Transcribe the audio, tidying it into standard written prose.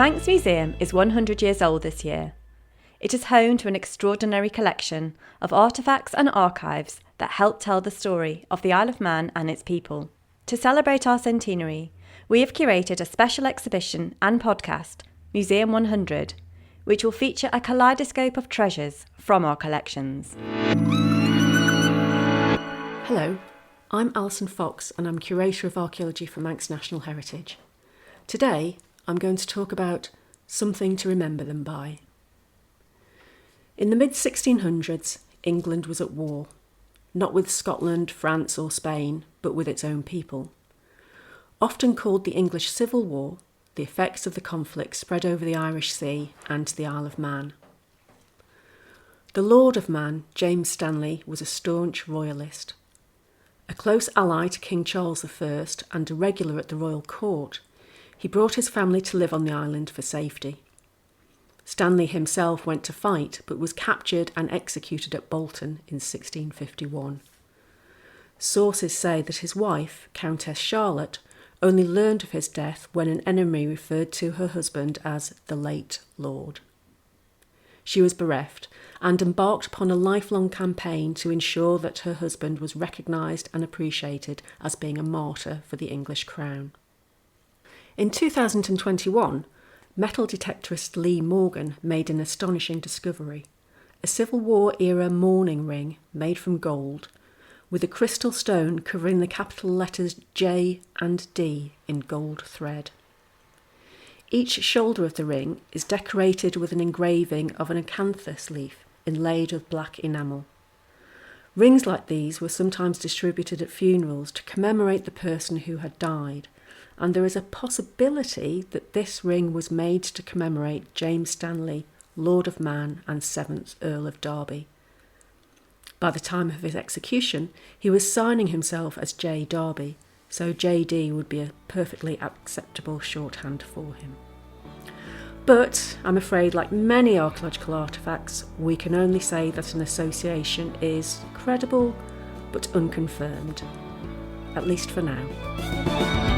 Manx Museum is 100 years old this year. It is home to an extraordinary collection of artefacts and archives that help tell the story of the Isle of Man and its people. To celebrate our centenary, we have curated a special exhibition and podcast, Museum 100, which will feature a kaleidoscope of treasures from our collections. Hello, I'm Alison Fox and I'm Curator of Archaeology for Manx National Heritage. Today, I'm going to talk about something to remember them by. In the mid-1600s, England was at war, not with Scotland, France or Spain, but with its own people. Often called the English Civil War, the effects of the conflict spread over the Irish Sea and to the Isle of Man. The Lord of Man, James Stanley, was a staunch royalist. A close ally to King Charles I and a regular at the royal court, he brought his family to live on the island for safety. Stanley himself went to fight but was captured and executed at Bolton in 1651. Sources say that his wife, Countess Charlotte, only learned of his death when an enemy referred to her husband as the late Lord. She was bereft and embarked upon a lifelong campaign to ensure that her husband was recognised and appreciated as being a martyr for the English crown. In 2021, metal detectorist Lee Morgan made an astonishing discovery: a Civil War era mourning ring made from gold, with a crystal stone covering the capital letters J and D in gold thread. Each shoulder of the ring is decorated with an engraving of an acanthus leaf inlaid with black enamel. Rings like these were sometimes distributed at funerals to commemorate the person who had died, and there is a possibility that this ring was made to commemorate James Stanley, Lord of Man and 7th Earl of Derby. By the time of his execution, he was signing himself as J. Derby, so JD would be a perfectly acceptable shorthand for him. But I'm afraid, like many archaeological artefacts, we can only say that an association is credible but unconfirmed, at least for now.